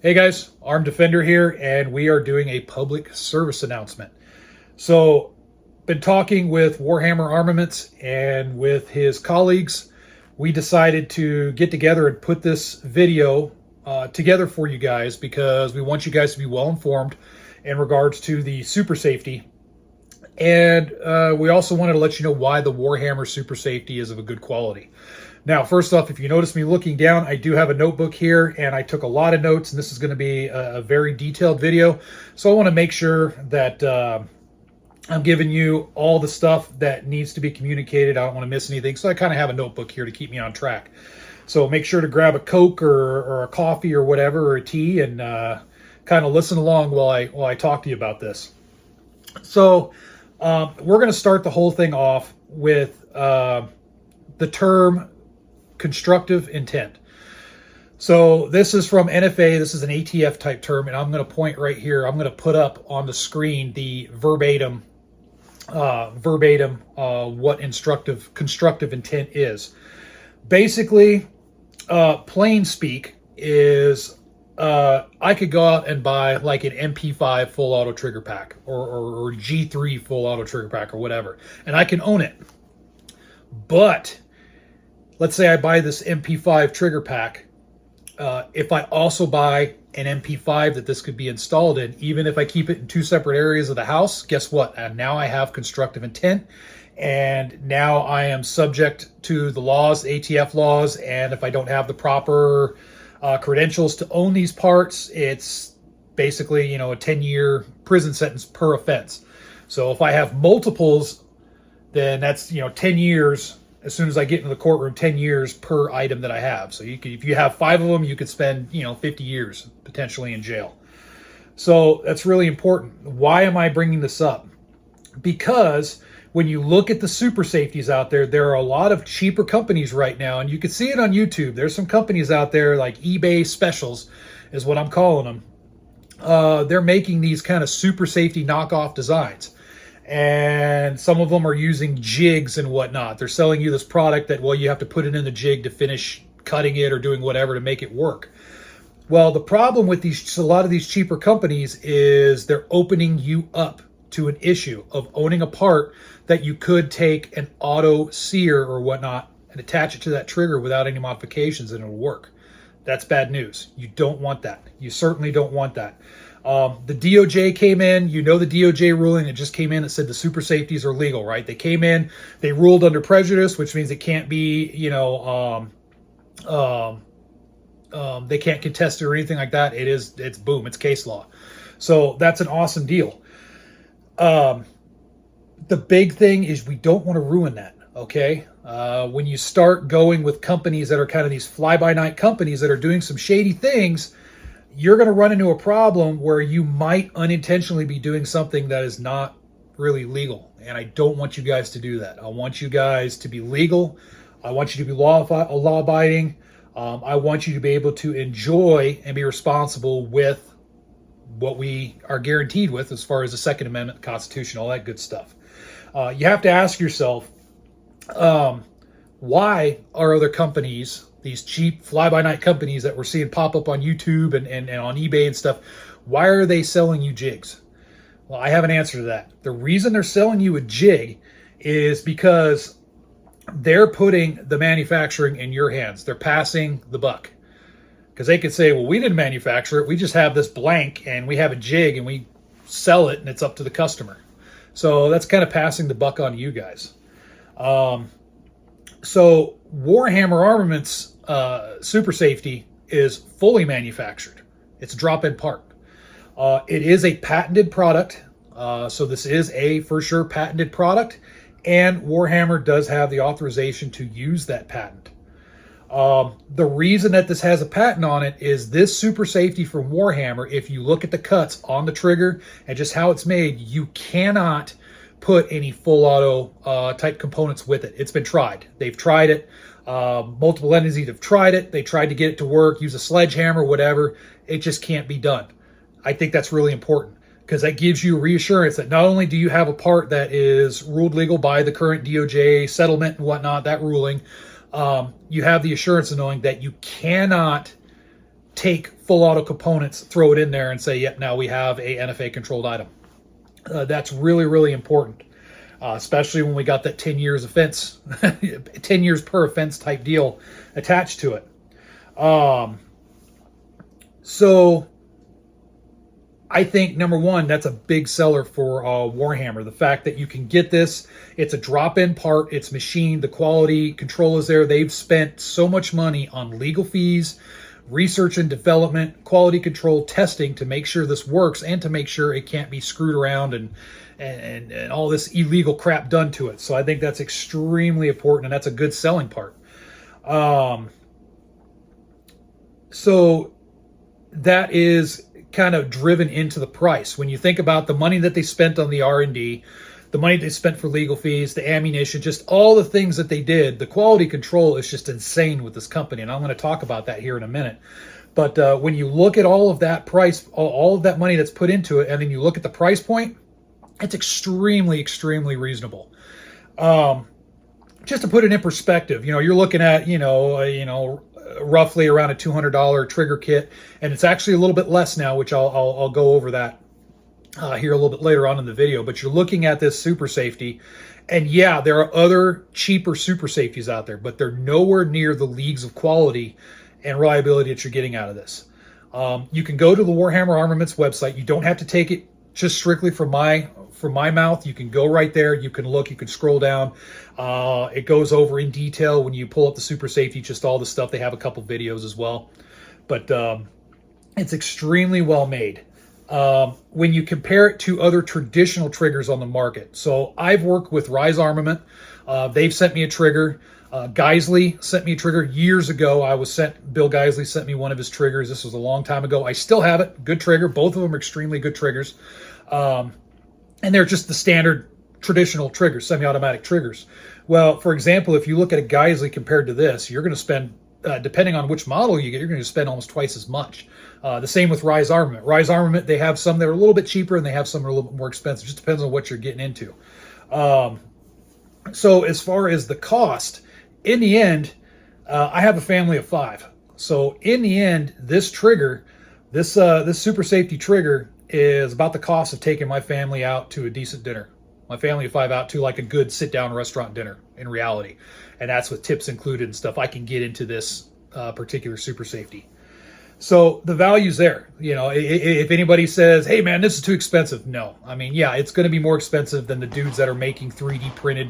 Hey guys, Armed Defender here, and we are doing a public service announcement. So, been talking with Warhammer Armaments and with his colleagues. We decided to get together and put this video together for you guys because we want you guys to be well informed in regards to the super safety. And we also wanted to let you know why the Warhammer super safety is of a good quality. Now, first off, if you notice me looking down, I do have a notebook here, and I took a lot of notes, and this is going to be a very detailed video. So I want to make sure that I'm giving you all the stuff that needs to be communicated. I don't want to miss anything. So I kind of have a notebook here to keep me on track. So make sure to grab a Coke or a coffee or whatever, or a tea, and kind of listen along while I talk to you about this. So we're going to start the whole thing off with the term constructive intent. So this is from NFA. This is an ATF type term, and I'm going to point right here. I'm going to put up on the screen the verbatim what constructive intent is. Basically, plain speak is I could go out and buy like an MP5 full auto trigger pack or G3 full auto trigger pack or whatever, and I can own it. But let's say I buy this MP5 trigger pack. If I also buy an MP5 that this could be installed in, even if I keep it in two separate areas of the house, guess what? Now I have constructive intent, and now I am subject to the laws, the ATF laws, and if I don't have the proper credentials to own these parts, it's basically, a 10-year prison sentence per offense. So if I have multiples, then that's, 10 years. As soon as I get into the courtroom, 10 years per item that I have. So if you have 5 of them, you could spend, 50 years potentially in jail. So that's really important. Why am I bringing this up? Because when you look at the super safeties out there, there are a lot of cheaper companies right now, and you can see it on YouTube. There's some companies out there like eBay specials is what I'm calling them. They're making these kind of super safety knockoff designs. And some of them are using jigs and whatnot. They're selling you this product that, well, you have to put it in the jig to finish cutting it or doing whatever to make it work. Well, the problem with a lot of these cheaper companies is they're opening you up to an issue of owning a part that you could take an auto sear or whatnot and attach it to that trigger without any modifications and it'll work. That's bad news. You don't want that. You certainly don't want that. The DOJ came in, the DOJ ruling that just came in that said the super safeties are legal, right? They came in, they ruled under prejudice, which means it can't be, they can't contest it or anything like that. It's boom, it's case law. So that's an awesome deal. The big thing is we don't want to ruin that, okay? When you start going with companies that are kind of these fly-by-night companies that are doing some shady things, you're going to run into a problem where you might unintentionally be doing something that is not really legal. And I don't want you guys to do that. I want you guys to be legal. I want you to be law-abiding. I want you to be able to enjoy and be responsible with what we are guaranteed with as far as the Second Amendment, the Constitution, all that good stuff. You have to ask yourself, why are other companies, these cheap fly-by-night companies that we're seeing pop up on YouTube and on eBay and stuff, why are they selling you jigs? Well, I have an answer to that. The reason they're selling you a jig is because they're putting the manufacturing in your hands. They're passing the buck. Because they could say, well, we didn't manufacture it. We just have this blank and we have a jig and we sell it and it's up to the customer. So that's kind of passing the buck on to you guys. So Warhammer Armaments super safety is fully manufactured. It's a drop-in part. It is a patented product. So this is a for sure patented product, and Warhammer does have the authorization to use that patent. The reason that this has a patent on it is this super safety from Warhammer, if you look at the cuts on the trigger and just how it's made, you cannot put any full auto type components with it. It's been tried. They've tried it. Multiple entities have tried it. They tried to get it to work, use a sledgehammer, whatever. It just can't be done. I think that's really important because that gives you reassurance that not only do you have a part that is ruled legal by the current DOJ settlement and whatnot, that ruling, you have the assurance of knowing that you cannot take full auto components, throw it in there, and say, yep, now we have a NFA controlled item. That's really, really important, especially when we got that 10 years offense, 10 years per offense type deal attached to it. So I think, number one, that's a big seller for Warhammer. The fact that you can get this, it's a drop-in part, it's machined, the quality control is there. They've spent so much money on legal fees, research and development, quality control, testing to make sure this works and to make sure it can't be screwed around and all this illegal crap done to it. So I think that's extremely important, and that's a good selling part. So that is kind of driven into the price. When you think about the money that they spent on the R&D, the money they spent for legal fees, the ammunition, just all the things that they did, the quality control is just insane with this company. And I'm going to talk about that here in a minute. But when you look at all of that price, all of that money that's put into it, and then you look at the price point, it's extremely, extremely reasonable. Just to put it in perspective, you're looking at, roughly around a $200 trigger kit, and it's actually a little bit less now, which I'll go over that here a little bit later on in the video. But you're looking at this super safety, and yeah, there are other cheaper super safeties out there, but they're nowhere near the leagues of quality and reliability that you're getting out of this. You can go to the Warhammer Armaments website. You don't have to take it just strictly from my mouth. You can go right there, you can look, you can scroll down. It goes over in detail when you pull up the super safety, just all the stuff. They have a couple videos as well, but it's extremely well made. When you compare it to other traditional triggers on the market. So I've worked with Rise Armament. They've sent me a trigger. Geisley sent me a trigger years ago. Bill Geisley sent me one of his triggers. This was a long time ago. I still have it. Good trigger. Both of them are extremely good triggers. And they're just the standard traditional triggers, semi-automatic triggers. Well, for example, if you look at a Geisley compared to this, you're going to spend, depending on which model you get, you're going to spend almost twice as much. The same with Rise Armament. Rise Armament, they have some that are a little bit cheaper and they have some that are a little bit more expensive. It just depends on what you're getting into. So as far as the cost, in the end, I have a family of 5. So in the end, this trigger, this super safety trigger is about the cost of taking my family out to a decent dinner. My family of 5 out to like a good sit-down restaurant dinner in reality. And that's with tips included and stuff. I can get into this particular super safety. So the value's there. If anybody says, hey man, this is too expensive. No. I mean, yeah, it's going to be more expensive than the dudes that are making 3D printed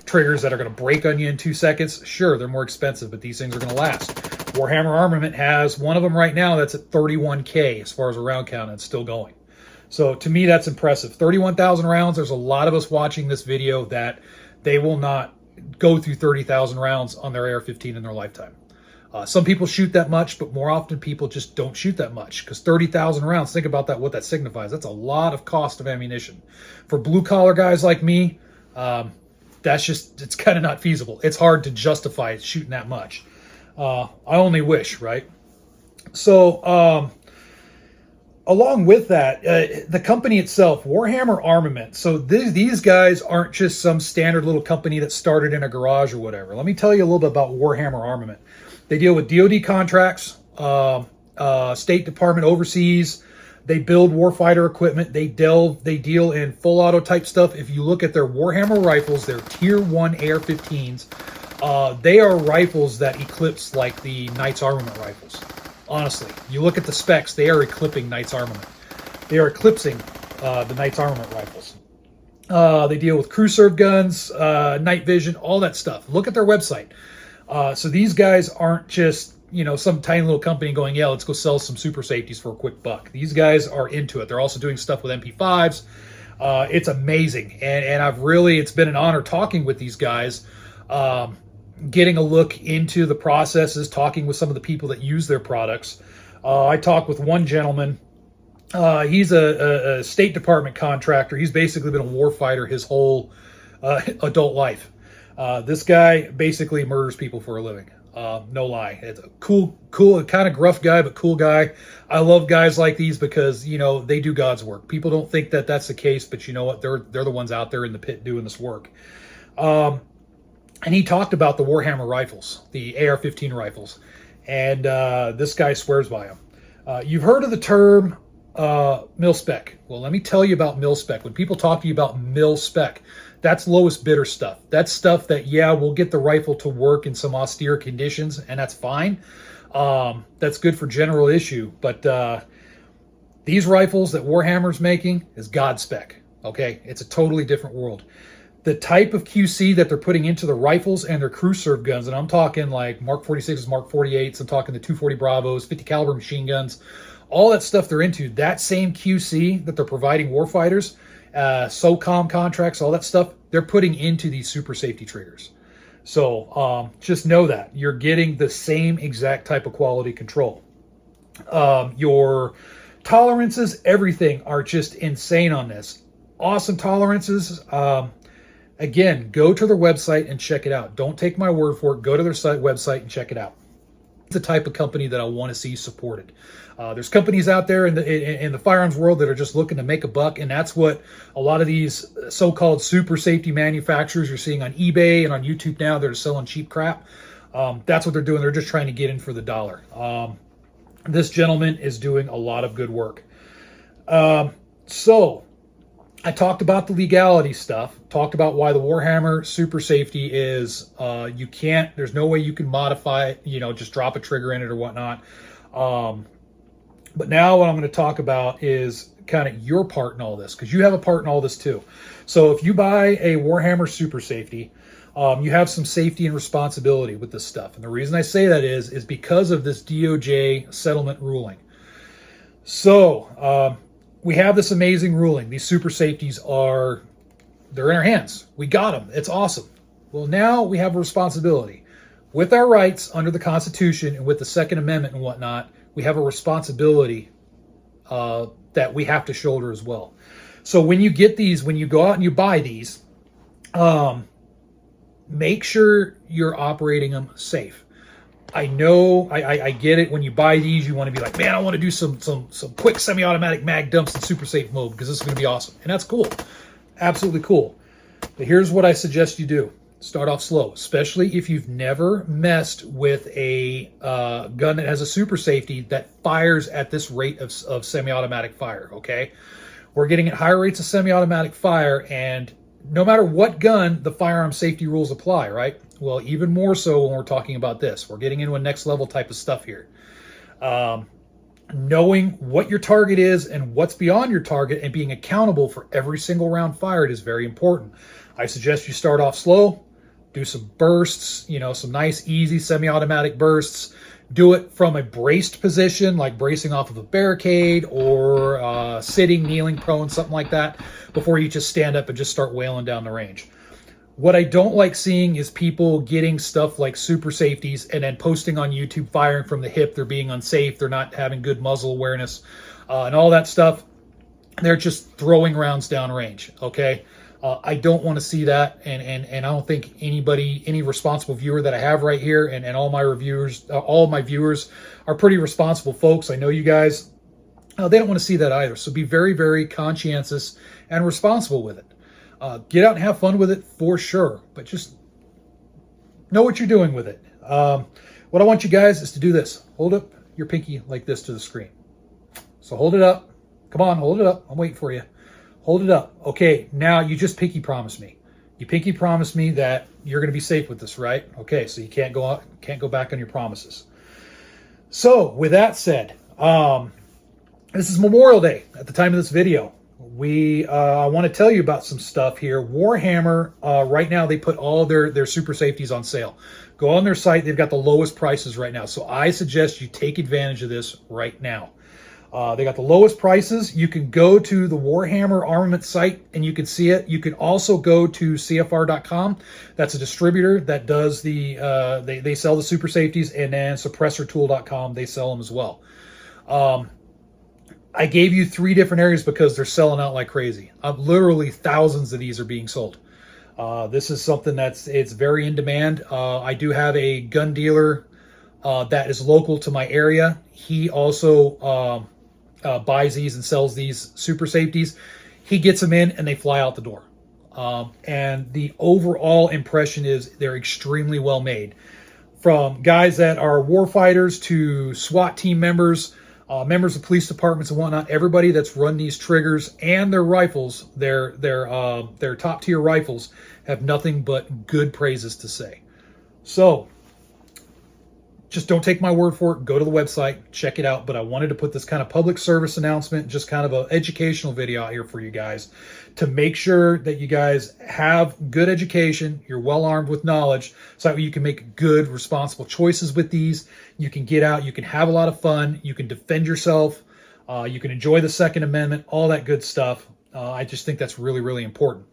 triggers that are going to break on you in 2 seconds. Sure, they're more expensive, but these things are going to last. Warhammer Armament has one of them right now that's at 31K as far as a round count, and it's still going. So to me, that's impressive. 31,000 rounds. There's a lot of us watching this video that they will not go through 30,000 rounds on their AR-15 in their lifetime. Some people shoot that much, but more often people just don't shoot that much, because 30,000 rounds, think about that, what that signifies. That's a lot of cost of ammunition. For blue-collar guys like me, it's kind of not feasible. It's hard to justify shooting that much. I only wish, right? So, along with that, the company itself, Warhammer Armament. So these guys aren't just some standard little company that started in a garage or whatever. Let me tell you a little bit about Warhammer Armament. They deal with DoD contracts, State Department overseas. They build warfighter equipment. They deal in full auto type stuff. If you look at their Warhammer rifles, their Tier 1 AR-15s, they are rifles that eclipse like the Knights Armament rifles. Honestly, you look at the specs, they are eclipsing Knights Armament. They are eclipsing the Knights Armament rifles. They deal with crew serve guns, night vision, all that stuff. Look at their website. So these guys aren't just, some tiny little company going, yeah, let's go sell some super safeties for a quick buck. These guys are into it. They're also doing stuff with MP5s. It's amazing. And it's been an honor talking with these guys, getting a look into the processes, talking with some of the people that use their products. I talked with one gentleman. He's a State Department contractor. He's basically been a warfighter his whole adult life. This guy basically murders people for a living. No lie. It's a cool, kind of gruff guy, but cool guy. I love guys like these because, they do God's work. People don't think that that's the case, but you know what? They're the ones out there in the pit doing this work. And he talked about the Warhammer rifles, the AR-15 rifles. And this guy swears by them. You've heard of the term mil spec. Well, let me tell you about mil spec. When people talk to you about mil spec, that's lowest bidder stuff. That's stuff that, yeah, we'll get the rifle to work in some austere conditions, and that's fine. That's good for general issue. But these rifles that Warhammer's making is God spec. Okay, it's a totally different world. The type of QC that they're putting into the rifles and their crew serve guns, and I'm talking like Mark 46s, Mark 48s, I'm talking the 240 Bravos, 50 caliber machine guns, all that stuff they're into, that same QC that they're providing warfighters, SOCOM contracts, all that stuff, they're putting into these super safety triggers. So just know that you're getting the same exact type of quality control. Your tolerances, everything are just insane on this. Awesome tolerances. Again, go to their website and check it out. Don't take my word for it. Go to their website and check it out. It's the type of company that I want to see supported. There's companies out there in the firearms world that are just looking to make a buck, and that's what a lot of these so-called super safety manufacturers you're seeing on eBay and on YouTube now that are selling cheap crap. That's what they're doing. They're just trying to get in for the dollar. This gentleman is doing a lot of good work. So I talked about the legality stuff, talked about why the Warhammer super safety is, there's no way you can modify it, just drop a trigger in it or whatnot. But now what I'm going to talk about is kind of your part in all this, because you have a part in all this too. So if you buy a Warhammer super safety, you have some safety and responsibility with this stuff. And the reason I say that is because of this DOJ settlement ruling. So, we have this amazing ruling. These super safeties they're in our hands. We got them. It's awesome. Well, now we have a responsibility. With our rights under the Constitution and with the Second Amendment and whatnot, we have a responsibility that we have to shoulder as well. So when you get these, when you go out and you buy these, make sure you're operating them safe. I know, I get it. When you buy these, you want to be like, man, I want to do some quick semi-automatic mag dumps in super safe mode because this is going to be awesome. And that's cool. Absolutely cool. But here's what I suggest you do. Start off slow, especially if you've never messed with a gun that has a super safety that fires at this rate of semi-automatic fire, okay? We're getting at higher rates of semi-automatic fire, and no matter what gun, the firearm safety rules apply, right? Well, even more so when we're talking about this. We're getting into a next level type of stuff here. Knowing what your target is and what's beyond your target and being accountable for every single round fired is very important. I suggest you start off slow, do some bursts, some nice, easy semi-automatic bursts. Do it from a braced position, like bracing off of a barricade or sitting, kneeling, prone, something like that, before you just stand up and just start wailing down the range. What I don't like seeing is people getting stuff like super safeties and then posting on YouTube firing from the hip. They're being unsafe. They're not having good muzzle awareness and all that stuff. They're just throwing rounds downrange, okay? I don't want to see that, and I don't think any responsible viewer that I have right here, and all my reviewers, all of my viewers are pretty responsible folks. I know you guys, they don't want to see that either. So be very, very conscientious and responsible with it. Get out and have fun with it for sure, but just know what you're doing with it. What I want you guys is to do this. Hold up your pinky like this to the screen. So hold it up. Come on, hold it up. I'm waiting for you. Hold it up. Okay, now you just pinky promised me. You pinky promised me that you're going to be safe with this, right? Okay, so you can't go out, can't go back on your promises. So with that said, this is Memorial Day at the time of this video. I want to tell you about some stuff here. Warhammer, right now they put all their super safeties on sale. Go on their site. They've got the lowest prices right now. So I suggest you take advantage of this right now. They got the lowest prices. You can go to the Warhammer Armaments site and you can see it. You can also go to CFR.com. That's a distributor that does they sell the super safeties, and then SuppressorTool.com, they sell them as well. I gave you 3 different areas because they're selling out like crazy. Literally thousands of these are being sold. This is something it's very in demand. I do have a gun dealer that is local to my area. He also buys these and sells these super safeties. He gets them in and they fly out the door. And the overall impression is they're extremely well made. From guys that are war fighters to SWAT team members, members of police departments and whatnot, everybody that's run these triggers and their rifles, their top tier rifles, have nothing but good praises to say. So just don't take my word for it. Go to the website, check it out. But I wanted to put this kind of public service announcement, just kind of an educational video out here for you guys to make sure that you guys have good education. You're well armed with knowledge so that you can make good, responsible choices with these. You can get out. You can have a lot of fun. You can defend yourself. You can enjoy the Second Amendment, all that good stuff. I just think that's really, really important.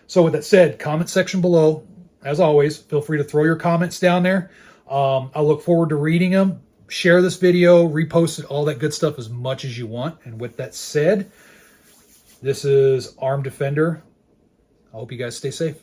So with that said, comment section below. As always, feel free to throw your comments down there. I look forward to reading them. Share this video, repost it, all that good stuff as much as you want. And with that said, this is Armed Defender. I hope you guys stay safe.